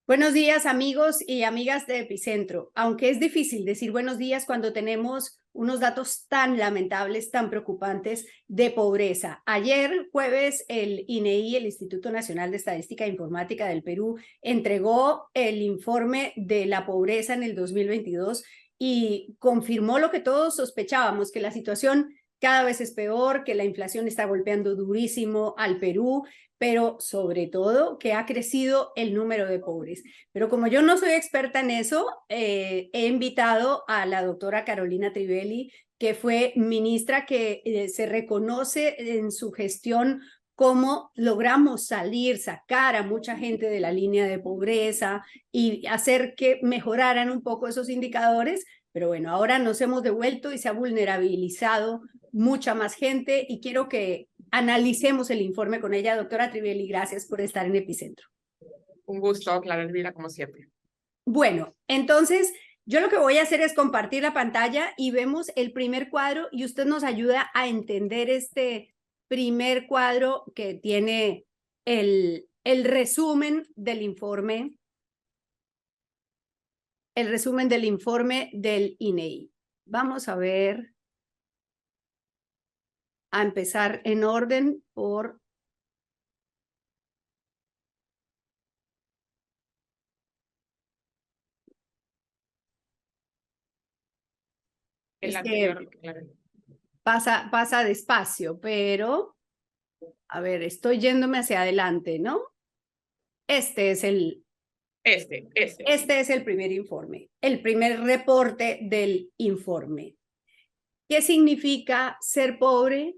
Buenos días, amigos y amigas de Epicentro. Aunque es difícil decir buenos días cuando tenemos unos datos tan lamentables, tan preocupantes de pobreza. Ayer, jueves, el INEI, el Instituto Nacional de Estadística e Informática del Perú, entregó el informe de la pobreza en el 2022 y confirmó lo que todos sospechábamos, que la situación cada vez es peor, que la inflación está golpeando durísimo al Perú, pero sobre todo que ha crecido el número de pobres. Pero como yo no soy experta en eso, he invitado a la doctora Carolina Trivelli, que fue ministra que se reconoce en su gestión cómo logramos sacar a mucha gente de la línea de pobreza y hacer que mejoraran un poco esos indicadores. Pero bueno, ahora nos hemos devuelto y se ha vulnerabilizado mucha más gente y quiero que analicemos el informe con ella. Doctora Trivelli, gracias por estar en Epicentro. Un gusto, Clara Elvira, como siempre. Bueno, entonces yo lo que voy a hacer es compartir la pantalla y vemos el primer cuadro y usted nos ayuda a entender este primer cuadro que tiene el resumen del informe, del INEI. Vamos a ver, a empezar en orden por El anterior, pasa despacio, pero a ver, estoy yéndome hacia adelante, ¿no? Este es el primer informe, el primer reporte del informe. ¿Qué significa ser pobre?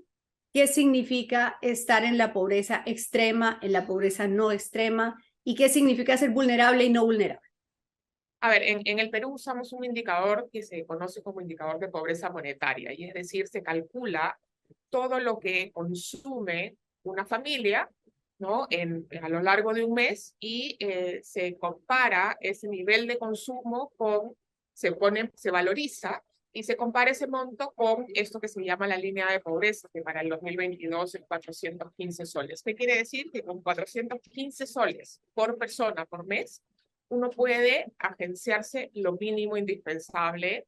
¿Qué significa estar en la pobreza extrema, en la pobreza no extrema? ¿Y qué significa ser vulnerable y no vulnerable? A ver, en el Perú usamos un indicador que se conoce como indicador de pobreza monetaria, y es decir, se calcula todo lo que consume una familia, ¿no? A lo largo de un mes, y se compara ese nivel de consumo se valoriza y se compara ese monto con esto que se llama la línea de pobreza, que para el 2022 es 415 soles. ¿Qué quiere decir? Que con 415 soles por persona por mes, uno puede agenciarse lo mínimo indispensable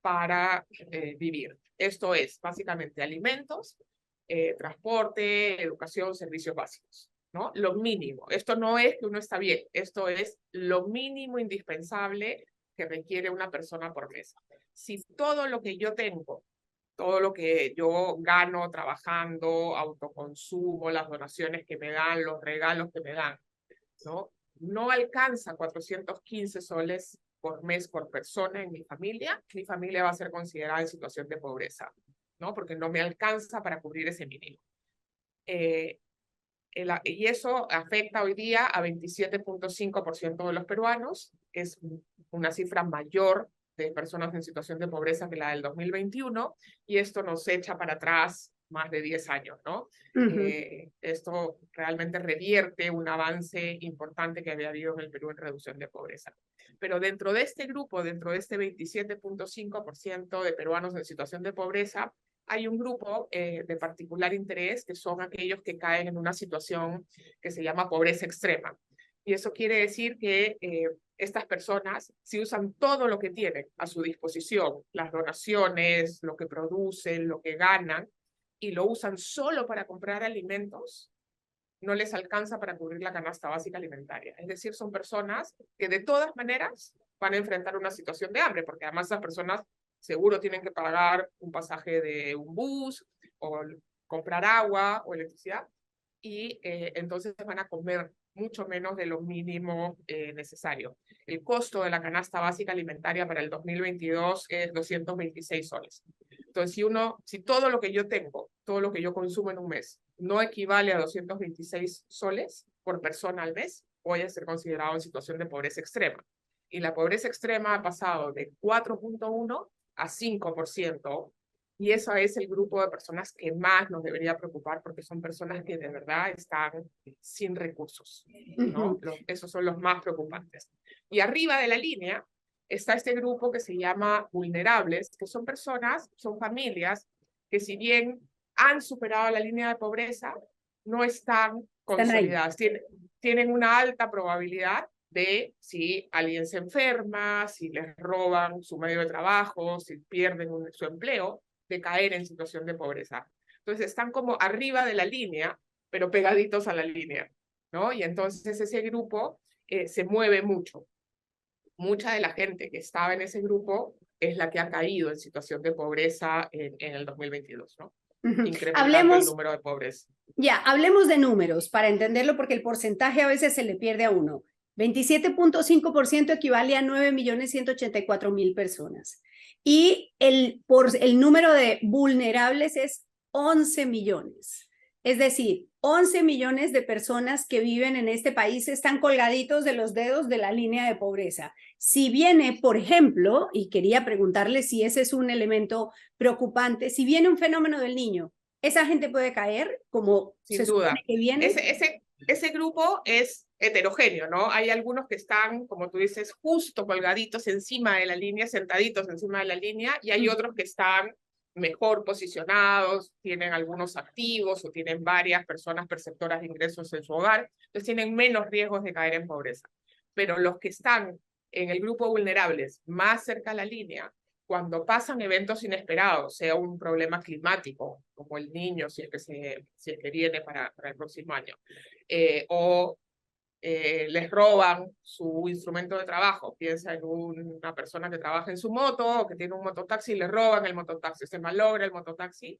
para vivir. Esto es básicamente alimentos, transporte, educación, servicios básicos, ¿no? Lo mínimo. Esto no es que uno está bien, esto es lo mínimo indispensable que requiere una persona por mes. Si todo lo que yo tengo, todo lo que yo gano trabajando, autoconsumo, las donaciones que me dan, los regalos que me dan, no alcanza 415 soles por mes por persona en mi familia va a ser considerada en situación de pobreza, ¿no? Porque no me alcanza para cubrir ese mínimo. Y eso afecta hoy día a 27.5% de los peruanos, que es una cifra mayor de personas en situación de pobreza que la del 2021, y esto nos echa para atrás más de 10 años, ¿no? Esto realmente revierte un avance importante que había habido en el Perú en reducción de pobreza. Pero dentro de este grupo, dentro de este 27.5% de peruanos en situación de pobreza, hay un grupo de particular interés, que son aquellos que caen en una situación que se llama pobreza extrema. Y eso quiere decir que estas personas, si usan todo lo que tienen a su disposición, las donaciones, lo que producen, lo que ganan, y lo usan solo para comprar alimentos, no les alcanza para cubrir la canasta básica alimentaria. Es decir, son personas que de todas maneras van a enfrentar una situación de hambre, porque además esas personas seguro tienen que pagar un pasaje de un bus o comprar agua o electricidad, y entonces van a comer mucho menos de lo mínimo necesario. El costo de la canasta básica alimentaria para el 2022 es 226 soles. Entonces, si todo lo que yo tengo, todo lo que yo consumo en un mes, no equivale a 226 soles por persona al mes, voy a ser considerado en situación de pobreza extrema. Y la pobreza extrema ha pasado de 4.1 a 5%, y eso es el grupo de personas que más nos debería preocupar, porque son personas que de verdad están sin recursos, ¿no? Esos son los más preocupantes. Y arriba de la línea está este grupo que se llama vulnerables, que son personas, son familias que, si bien han superado la línea de pobreza, no están consolidadas. Tienen una alta probabilidad de si alguien se enferma, si les roban su medio de trabajo, si pierden su empleo, de caer en situación de pobreza. Entonces están como arriba de la línea, pero pegaditos a la línea, ¿no? Y entonces ese grupo se mueve mucho. Mucha de la gente que estaba en ese grupo es la que ha caído en situación de pobreza en el 2022, ¿no? Incrementando el número de pobres. Ya, hablemos de números para entenderlo, porque el porcentaje a veces se le pierde a uno. 27.5% equivale a 9.184.000 personas. Y el número de vulnerables es 11 millones. Es decir, 11 millones de personas que viven en este país están colgaditos de los dedos de la línea de pobreza. Si viene, por ejemplo, y quería preguntarle si ese es un elemento preocupante, si viene un fenómeno del Niño, ¿esa gente puede caer como sin duda que viene? Ese grupo es heterogéneo, ¿no? Hay algunos que están, como tú dices, justo colgaditos encima de la línea, sentaditos encima de la línea, y hay otros que están mejor posicionados, tienen algunos activos o tienen varias personas perceptoras de ingresos en su hogar, entonces tienen menos riesgos de caer en pobreza. Pero los que están en el grupo vulnerables, más cerca a la línea, cuando pasan eventos inesperados, sea un problema climático, como el Niño, si es que viene para el próximo año, o les roban su instrumento de trabajo. Piensa en una persona que trabaja en su moto o que tiene un mototaxi y le roban el mototaxi, se malogra el mototaxi.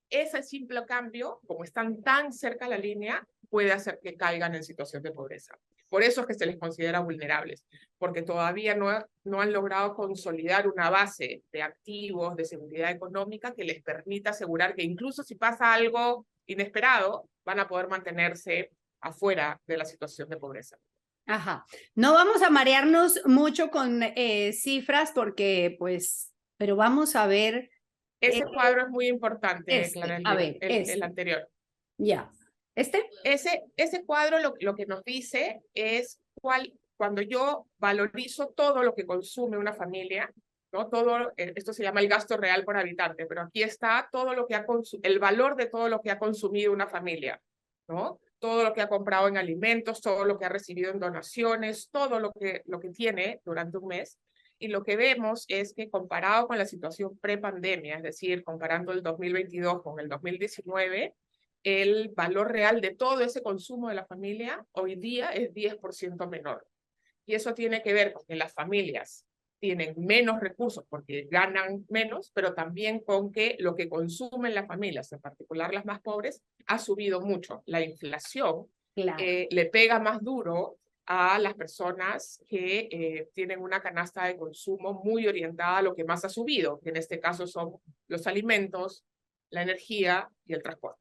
Ese simple cambio, como están tan cerca a la línea, puede hacer que caigan en situación de pobreza. Por eso es que se les considera vulnerables, porque todavía no han logrado consolidar una base de activos, de seguridad económica que les permita asegurar que incluso si pasa algo inesperado, van a poder mantenerse afuera de la situación de pobreza. Ajá. No vamos a marearnos mucho con cifras porque, pues, pero vamos a ver. Ese cuadro es muy importante, Clara, el anterior. Ya. Ese cuadro lo que nos dice es cuando yo valorizo todo lo que consume una familia, ¿no? Esto se llama el gasto real por habitante, pero aquí está todo lo que el valor de todo lo que ha consumido una familia, ¿no? Todo lo que ha comprado en alimentos, todo lo que ha recibido en donaciones, todo lo que tiene durante un mes. Y lo que vemos es que comparado con la situación pre-pandemia, es decir, comparando el 2022 con el 2019, el valor real de todo ese consumo de la familia hoy día es 10% menor. Y eso tiene que ver con que las familias tienen menos recursos porque ganan menos, pero también con que lo que consumen las familias, en particular las más pobres, ha subido mucho. La inflación le pega más duro a las personas que tienen una canasta de consumo muy orientada a lo que más ha subido, que en este caso son los alimentos, la energía y el transporte.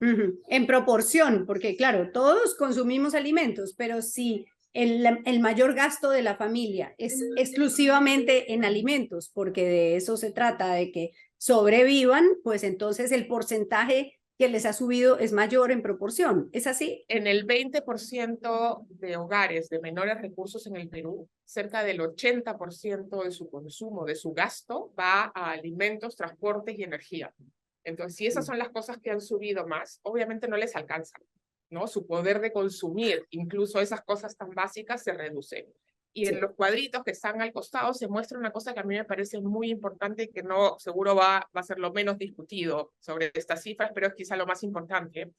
En proporción, porque claro, todos consumimos alimentos, pero si el mayor gasto de la familia es exclusivamente en alimentos, porque de eso se trata, de que sobrevivan, pues entonces el porcentaje que les ha subido es mayor en proporción. ¿Es así? En el 20% de hogares de menores recursos en el Perú, cerca del 80% de su consumo, de su gasto, va a alimentos, transportes y energía. Entonces, si esas son las cosas que han subido más, obviamente no les alcanza, ¿no? Su poder de consumir, incluso esas cosas tan básicas, se reduce. Y en los cuadritos que están al costado se muestra una cosa que a mí me parece muy importante y que no seguro va a ser lo menos discutido sobre estas cifras, pero es quizá lo más importante.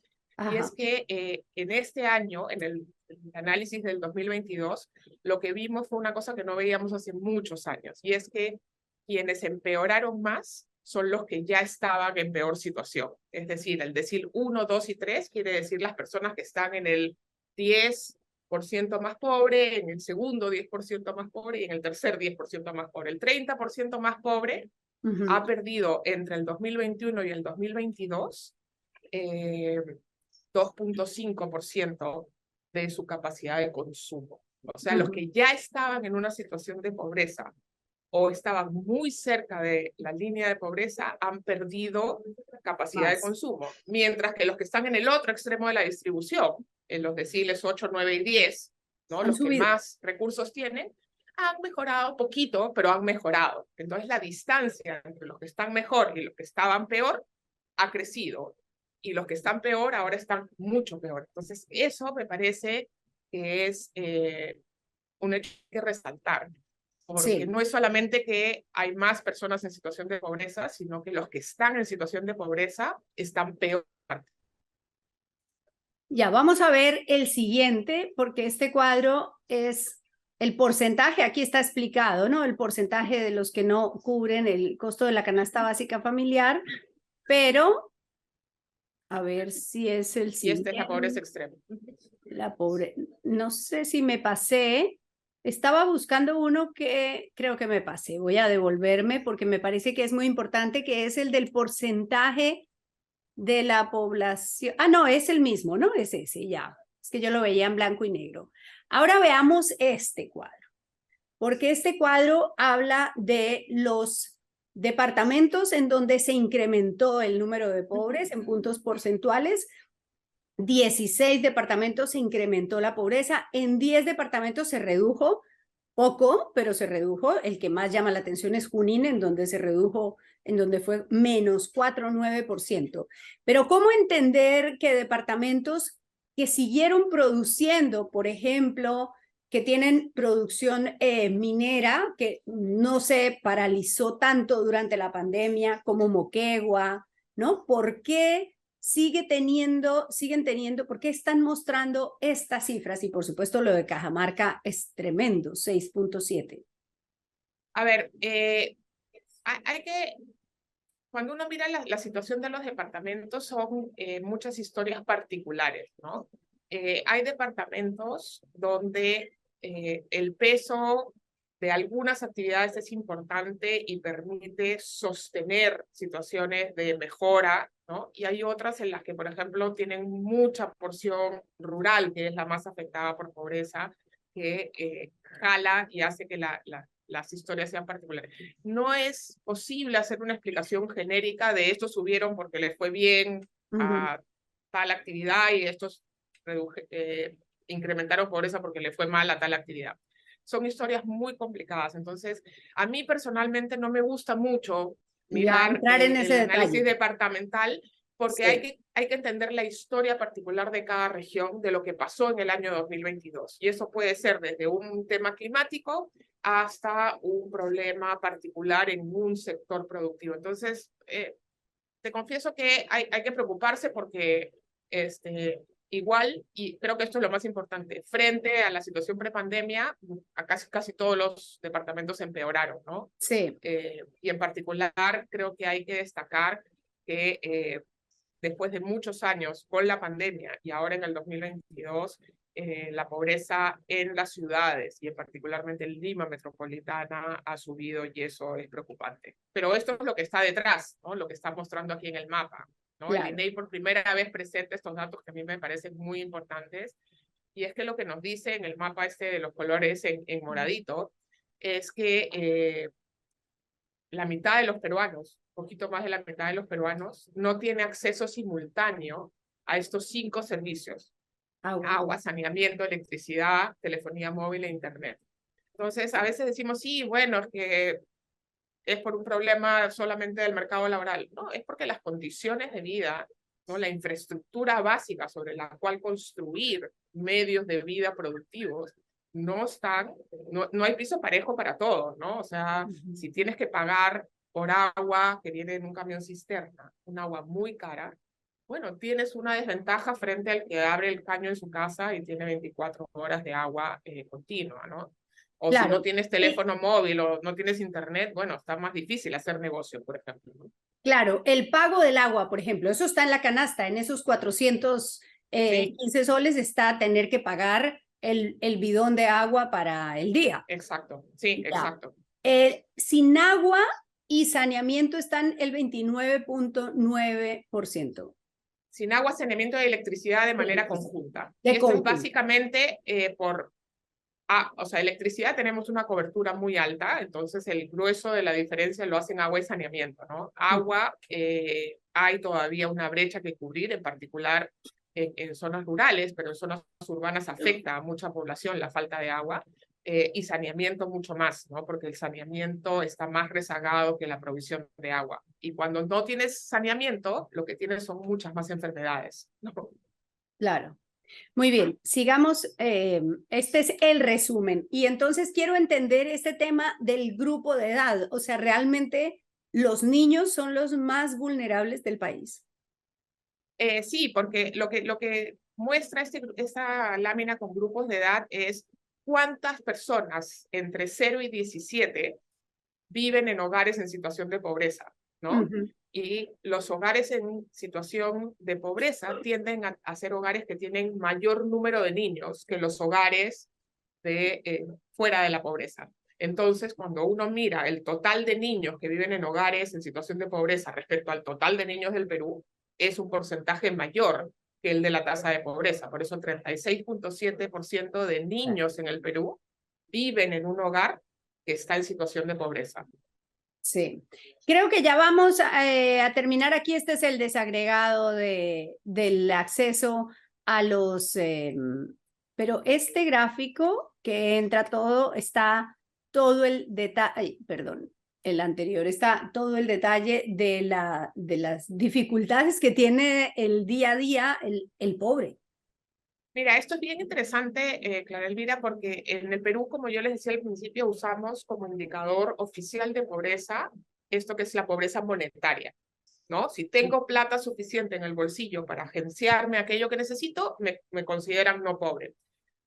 Y es que en este año, en el análisis del 2022, lo que vimos fue una cosa que no veíamos hace muchos años, y es que quienes empeoraron más son los que ya estaban en peor situación. Es decir, el decir 1, 2 y 3 quiere decir las personas que están en el 10% más pobre, en el segundo 10% más pobre y en el tercer 10% más pobre. El 30% más pobre ha perdido entre el 2021 y el 2022 2.5% de su capacidad de consumo. O sea, los que ya estaban en una situación de pobreza o estaban muy cerca de la línea de pobreza han perdido capacidad de consumo, mientras que los que están en el otro extremo de la distribución, en los deciles 8, 9 y 10, ¿no? Los que más recursos tienen, han mejorado poquito, pero han mejorado. Entonces la distancia entre los que están mejor y los que estaban peor ha crecido. Y los que están peor ahora están mucho peor. Entonces eso me parece que es un hecho que resaltar, porque Sí. no es solamente que hay más personas en situación de pobreza, sino que los que están en situación de pobreza están peor. Ya, vamos a ver el siguiente, porque este cuadro es el porcentaje, aquí está explicado, ¿no? El porcentaje de los que no cubren el costo de la canasta básica familiar, pero a ver si es el Y esta siguiente. es la pobreza extrema. La pobre, no sé si me pasé, estaba buscando uno que creo que me pasé, voy a devolverme porque me parece que es muy importante, que es el del porcentaje de la población. Ah, no, es el mismo, ¿no? Es ese, ya. Es que yo lo veía en blanco y negro. Ahora veamos este cuadro, porque este cuadro habla de los departamentos en donde se incrementó el número de pobres en puntos porcentuales. 16 departamentos se incrementó la pobreza, en 10 departamentos se redujo poco, pero se redujo. El que más llama la atención es Junín, en donde se redujo, en donde fue menos 4,9%. Pero ¿cómo entender que departamentos que siguieron produciendo, por ejemplo, que tienen producción minera, que no se paralizó tanto durante la pandemia como Moquegua, ¿no? ¿Por qué siguen teniendo, por qué están mostrando estas cifras? Y por supuesto lo de Cajamarca es tremendo, 6,7. A ver, hay que, cuando uno mira la situación de los departamentos, son muchas historias particulares, ¿no? Hay departamentos donde el peso de algunas actividades es importante y permite sostener situaciones de mejora, ¿no? Y hay otras en las que, por ejemplo, tienen mucha porción rural, que es la más afectada por pobreza, que jala y hace que las historias sean particulares. No es posible hacer una explicación genérica de estos subieron porque les fue bien a tal actividad y estos incrementaron pobreza porque le fue mal a tal actividad. Son historias muy complicadas. Entonces, a mí personalmente no me gusta mucho mirar entrar en ese el análisis detalle. departamental, porque Sí. hay que entender la historia particular de cada región, de lo que pasó en el año 2022. Y eso puede ser desde un tema climático hasta un problema particular en un sector productivo. Entonces, te confieso que hay que preocuparse porque igual, y creo que esto es lo más importante, frente a la situación prepandemia, a casi todos los departamentos empeoraron, ¿no? Sí. Y en particular creo que hay que destacar que después de muchos años con la pandemia y ahora en el 2022, la pobreza en las ciudades y en particularmente en Lima metropolitana ha subido y eso es preocupante. Pero esto es lo que está detrás, ¿no? Lo que está mostrando aquí en el mapa, ¿no? Claro. El INEI por primera vez presenta estos datos que a mí me parecen muy importantes, y es que lo que nos dice en el mapa este de los colores en moradito es que la mitad de los peruanos, un poquito más de la mitad de los peruanos, no tiene acceso simultáneo a estos 5 servicios: agua, saneamiento, electricidad, telefonía móvil e internet. Entonces, a veces decimos, sí, bueno, es que es por un problema solamente del mercado laboral. No, es porque las condiciones de vida, ¿no? La infraestructura básica sobre la cual construir medios de vida productivos no están, no hay piso parejo para todos, ¿no? O sea, si tienes que pagar por agua que viene en un camión cisterna, un agua muy cara, bueno, tienes una desventaja frente al que abre el caño en su casa y tiene 24 horas de agua continua, ¿no? O si no Claro. tienes teléfono móvil o no tienes internet, bueno, está más difícil hacer negocio, por ejemplo, ¿no? Claro, el pago del agua, por ejemplo, eso está en la canasta, en esos 415 soles está tener que pagar el bidón de agua para el día. Exacto, sí, Ya. exacto. Sin agua y saneamiento están el 29,9%. Sin agua, saneamiento de electricidad de manera conjunta. De Y esto es conjunto. básicamente o sea, electricidad tenemos una cobertura muy alta, entonces el grueso de la diferencia lo hacen agua y saneamiento, ¿no? Agua, hay todavía una brecha que cubrir, en particular en zonas rurales, pero en zonas urbanas afecta a mucha población la falta de agua, y saneamiento mucho más, ¿no? Porque el saneamiento está más rezagado que la provisión de agua. Y cuando no tienes saneamiento, lo que tienes son muchas más enfermedades, ¿no? Claro. Muy bien, sigamos. Este es el resumen. Y entonces quiero entender este tema del grupo de edad. O sea, realmente los niños son los más vulnerables del país. Sí, porque lo que muestra esta lámina con grupos de edad es cuántas personas entre 0 y 17 viven en hogares en situación de pobreza, ¿no? Ujú. Y los hogares en situación de pobreza tienden a ser hogares que tienen mayor número de niños que los hogares fuera de la pobreza. Entonces, cuando uno mira el total de niños que viven en hogares en situación de pobreza respecto al total de niños del Perú, es un porcentaje mayor que el de la tasa de pobreza. Por eso, 36.7% de niños en el Perú viven en un hogar que está en situación de pobreza. Sí, creo que ya vamos a terminar aquí. Este es el desagregado del acceso a los, pero este gráfico que entra todo, está todo el detalle, perdón, el anterior, está todo el detalle de las dificultades que tiene el día a día el pobre. Mira, esto es bien interesante, Clara Elvira, porque en el Perú, como yo les decía al principio, usamos como indicador oficial de pobreza esto que es la pobreza monetaria, ¿no? Si tengo plata suficiente en el bolsillo para agenciarme aquello que necesito, me consideran no pobre.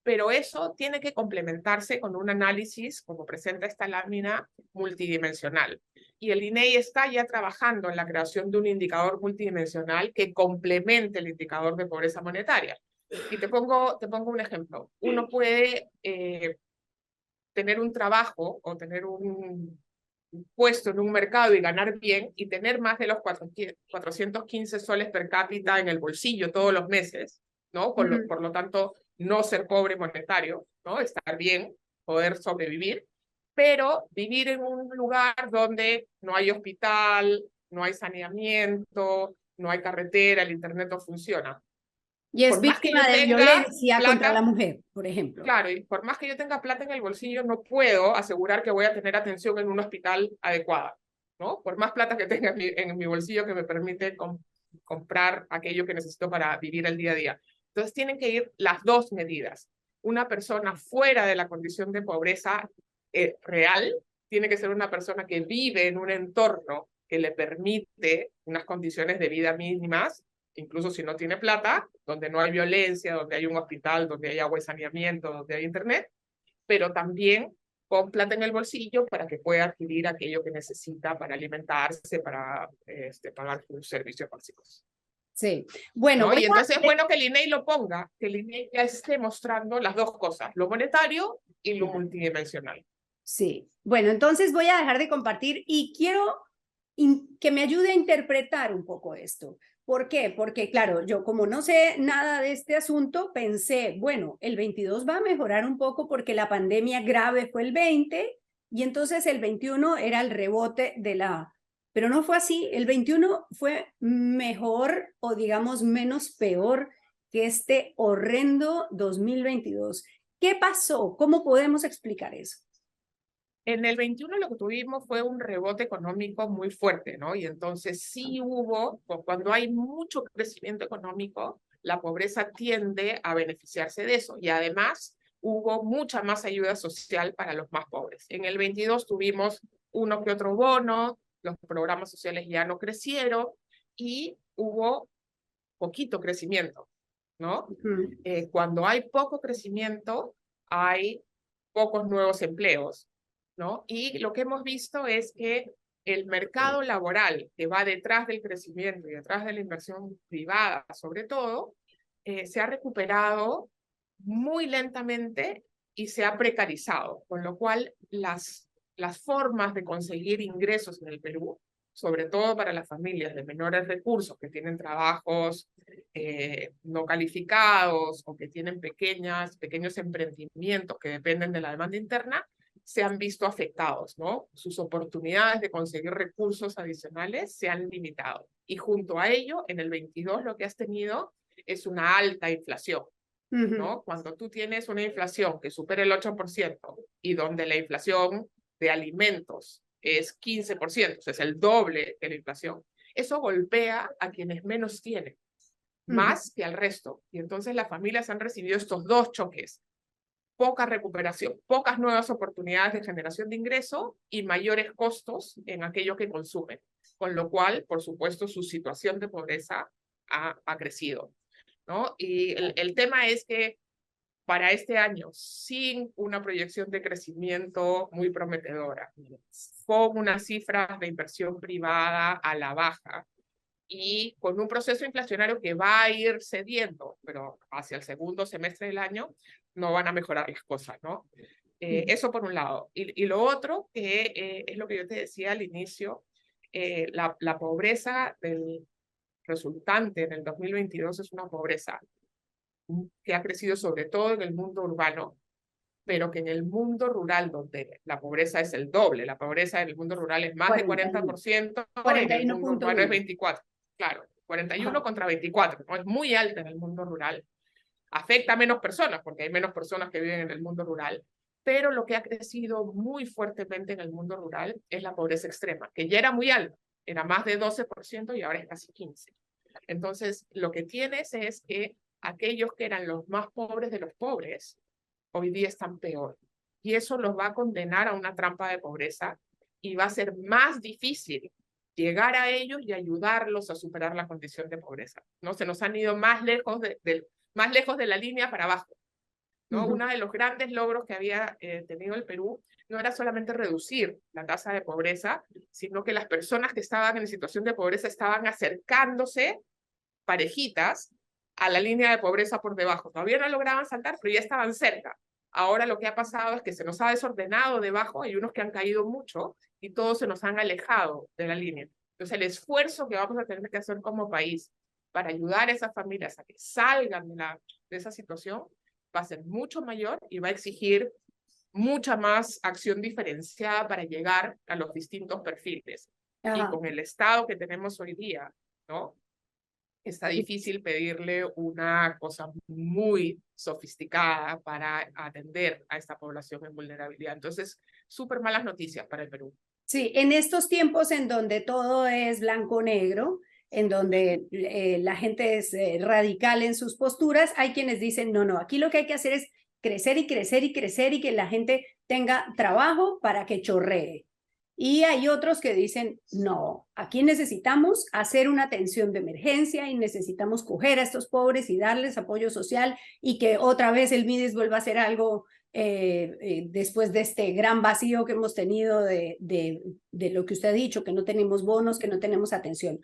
Pero eso tiene que complementarse con un análisis, como presenta esta lámina, multidimensional. Y el INEI está ya trabajando en la creación de un indicador multidimensional que complemente el indicador de pobreza monetaria. Y te pongo un ejemplo. Uno puede tener un trabajo o tener un puesto en un mercado y ganar bien y tener más de los 415 soles per cápita en el bolsillo todos los meses, ¿no? Por lo tanto, no ser pobre monetario, ¿no? Estar bien, poder sobrevivir, pero vivir en un lugar donde no hay hospital, no hay saneamiento, no hay carretera, el internet no funciona. Y es Por más que yo víctima de tenga violencia contra la plata, mujer, por ejemplo. claro, y por más que yo tenga plata en el bolsillo, no puedo asegurar que voy a tener atención en un hospital adecuada, ¿no? Por más plata que tenga en mi bolsillo que me permite comprar aquello que necesito para vivir el día a día. Entonces tienen que ir las dos medidas. Una persona fuera de la condición de pobreza real tiene que ser una persona que vive en un entorno que le permite unas condiciones de vida mínimas, incluso si no tiene plata, donde no hay violencia, donde hay un hospital, donde hay agua y saneamiento, donde hay internet, pero también con plata en el bolsillo para que pueda adquirir aquello que necesita para alimentarse, para pagar sus servicios básicos. Sí, bueno, ¿No? voy Y entonces es a... bueno que el INEI lo ponga, que el INEI ya esté mostrando las dos cosas, lo monetario y lo multidimensional. Sí, bueno, entonces voy a dejar de compartir y quiero que me ayude a interpretar un poco esto. ¿Por qué? Porque, claro, yo como no sé nada de este asunto, pensé, bueno, el 22 va a mejorar un poco porque la pandemia grave fue el 20 y entonces el 21 era el rebote de la... Pero no fue así, el 21 fue mejor o digamos menos peor que este horrendo 2022. ¿Qué pasó? ¿Cómo podemos explicar eso? En el 21 lo que tuvimos fue un rebote económico muy fuerte, ¿no? Y entonces sí hubo, cuando hay mucho crecimiento económico, la pobreza tiende a beneficiarse de eso. Y además hubo mucha más ayuda social para los más pobres. En el 22 tuvimos uno que otro bono, los programas sociales ya no crecieron y hubo poquito crecimiento, ¿no? Cuando hay poco crecimiento, hay pocos nuevos empleos, ¿no? Y lo que hemos visto es que el mercado laboral que va detrás del crecimiento y detrás de la inversión privada, sobre todo, se ha recuperado muy lentamente y se ha precarizado, con lo cual las formas de conseguir ingresos en el Perú, sobre todo para las familias de menores recursos que tienen trabajos no calificados o que tienen pequeños emprendimientos que dependen de la demanda interna, se han visto afectados, ¿no? Sus oportunidades de conseguir recursos adicionales se han limitado. Y junto a ello, en el 22 lo que has tenido es una alta inflación, ¿no? Cuando tú tienes una inflación que supera el 8% y donde la inflación de alimentos es 15%, o sea, es el doble de la inflación, eso golpea a quienes menos tienen. más que al resto. Y entonces las familias han recibido estos dos choques: poca recuperación, pocas nuevas oportunidades de generación de ingreso y mayores costos en aquello que consumen. Con lo cual, por supuesto, su situación de pobreza ha crecido, ¿no? Y el tema es que para este año, sin una proyección de crecimiento muy prometedora, con unas cifras de inversión privada a la baja y con un proceso inflacionario que va a ir cediendo, pero hacia el segundo semestre del año no van a mejorar las cosas, ¿no? Eso por un lado. Y lo otro, que es lo que yo te decía al inicio, la pobreza del resultante en el 2022 es una pobreza que ha crecido sobre todo en el mundo urbano, pero que en el mundo rural, donde la pobreza es el doble, la pobreza en el mundo rural es más de 40%, en el mundo urbano es 24%. Claro, 41 contra 24, ¿no? Es muy alta en el mundo rural. Afecta a menos personas, porque hay menos personas que viven en el mundo rural, pero lo que ha crecido muy fuertemente en el mundo rural es la pobreza extrema, que ya era muy alta, era más de 12% y ahora es casi 15%. Entonces, lo que tienes es que aquellos que eran los más pobres de los pobres, hoy día están peor. Y eso los va a condenar a una trampa de pobreza y va a ser más difícil llegar a ellos y ayudarlos a superar la condición de pobreza, ¿no? Se nos han ido más lejos de la línea para abajo, ¿no? Uno de los grandes logros que había tenido el Perú no era solamente reducir la tasa de pobreza, sino que las personas que estaban en situación de pobreza estaban acercándose parejitas a la línea de pobreza por debajo. Todavía no lograban saltar, pero ya estaban cerca. Ahora lo que ha pasado es que se nos ha desordenado debajo, hay unos que han caído mucho y todos se nos han alejado de la línea. Entonces el esfuerzo que vamos a tener que hacer como país para ayudar a esas familias a que salgan de esa situación va a ser mucho mayor y va a exigir mucha más acción diferenciada para llegar a los distintos perfiles. Y con el Estado que tenemos hoy día, ¿no? Está difícil pedirle una cosa muy sofisticada para atender a esta población en vulnerabilidad. Entonces, súper malas noticias para el Perú. Sí, en estos tiempos en donde todo es blanco-negro, en donde la gente es radical en sus posturas, hay quienes dicen, no, no, aquí lo que hay que hacer es crecer y crecer y crecer y que la gente tenga trabajo para que chorree. Y hay otros que dicen, no, aquí necesitamos hacer una atención de emergencia y necesitamos coger a estos pobres y darles apoyo social y que otra vez el MIDES vuelva a hacer algo después de este gran vacío que hemos tenido de lo que usted ha dicho, que no tenemos bonos, que no tenemos atención.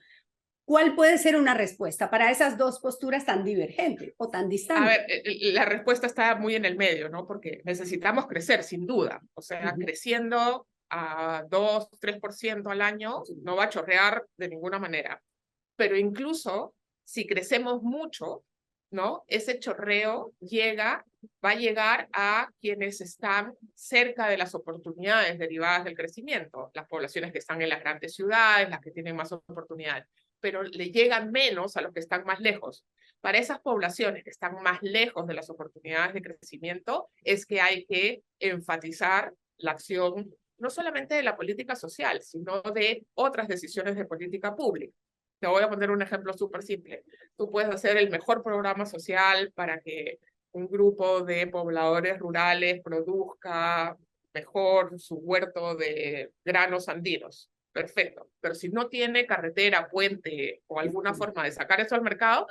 ¿Cuál puede ser una respuesta para esas dos posturas tan divergentes o tan distantes? A ver, la respuesta está muy en el medio, ¿no? Porque necesitamos crecer, sin duda. O sea, creciendo a 2, 3% al año no va a chorrear de ninguna manera. Pero incluso si crecemos mucho, ¿no? Ese chorreo va a llegar a quienes están cerca de las oportunidades derivadas del crecimiento, las poblaciones que están en las grandes ciudades, las que tienen más oportunidades, pero le llegan menos a los que están más lejos. Para esas poblaciones que están más lejos de las oportunidades de crecimiento, es que hay que enfatizar la acción no solamente de la política social, sino de otras decisiones de política pública. Te voy a poner un ejemplo súper simple. Tú puedes hacer el mejor programa social para que un grupo de pobladores rurales produzca mejor su huerto de granos andinos. Perfecto. Pero si no tiene carretera, puente o alguna forma de sacar eso al mercado,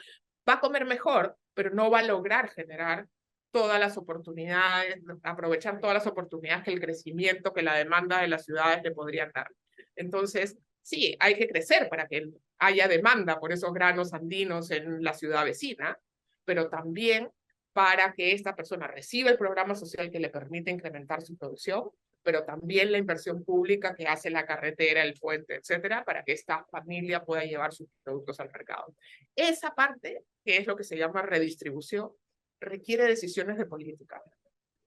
va a comer mejor, pero no va a lograr generar todas las oportunidades, aprovechar todas las oportunidades que el crecimiento, que la demanda de las ciudades le podrían dar. Entonces, sí, hay que crecer para que haya demanda por esos granos andinos en la ciudad vecina, pero también para que esta persona reciba el programa social que le permite incrementar su producción, pero también la inversión pública que hace la carretera, el puente, etcétera, para que esta familia pueda llevar sus productos al mercado. Esa parte, que es lo que se llama redistribución, requiere decisiones de política.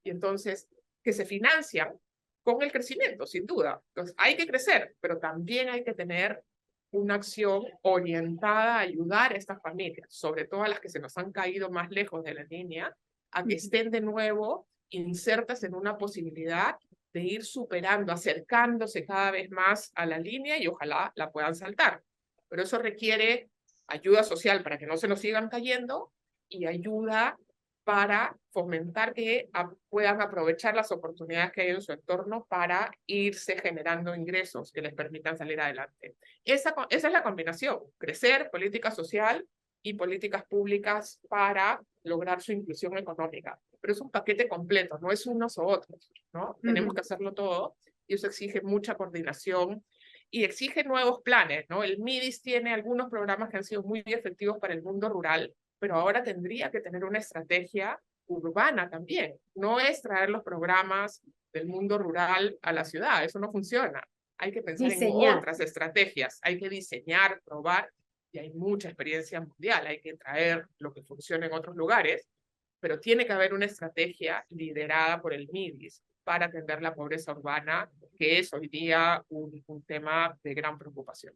Y entonces, que se financian con el crecimiento, sin duda. Entonces, hay que crecer, pero también hay que tener una acción orientada a ayudar a estas familias, sobre todo a las que se nos han caído más lejos de la línea, a que estén de nuevo insertas en una posibilidad de ir superando, acercándose cada vez más a la línea y ojalá la puedan saltar. Pero eso requiere ayuda social para que no se nos sigan cayendo y ayuda para fomentar que puedan aprovechar las oportunidades que hay en su entorno para irse generando ingresos que les permitan salir adelante. Esa es la combinación, crecer, política social y políticas públicas para lograr su inclusión económica. Pero es un paquete completo, no es unos o otros, ¿no? Tenemos que hacerlo todo y eso exige mucha coordinación y exige nuevos planes, ¿no? El MIDIS tiene algunos programas que han sido muy efectivos para el mundo rural, pero ahora tendría que tener una estrategia urbana también. No es traer los programas del mundo rural a la ciudad, eso no funciona. Hay que pensar en otras estrategias, hay que diseñar, probar, y hay mucha experiencia mundial, hay que traer lo que funciona en otros lugares, pero tiene que haber una estrategia liderada por el MIDIS para atender la pobreza urbana, que es hoy día un tema de gran preocupación.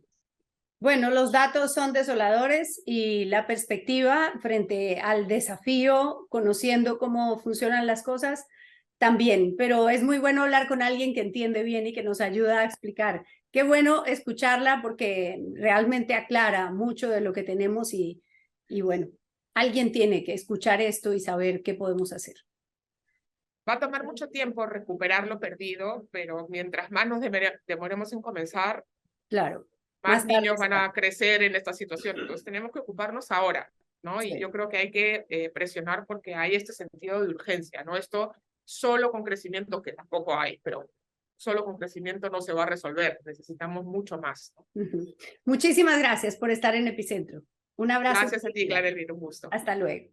Bueno, los datos son desoladores y la perspectiva frente al desafío, conociendo cómo funcionan las cosas, también, pero es muy bueno hablar con alguien que entiende bien y que nos ayuda a explicar. Qué bueno escucharla porque realmente aclara mucho de lo que tenemos y bueno, alguien tiene que escuchar esto y saber qué podemos hacer. Va a tomar mucho tiempo recuperar lo perdido, pero mientras más nos demoremos en comenzar, claro, más niños van a crecer en esta situación. Entonces tenemos que ocuparnos ahora, ¿no? Sí. Y yo creo que hay que presionar porque hay este sentido de urgencia, ¿no? Esto solo con crecimiento, que tampoco hay, pero solo con crecimiento no se va a resolver. Necesitamos mucho más, ¿no? Muchísimas gracias por estar en Epicentro. Un abrazo. Gracias a ti, Clara Elvira, un gusto. Hasta luego.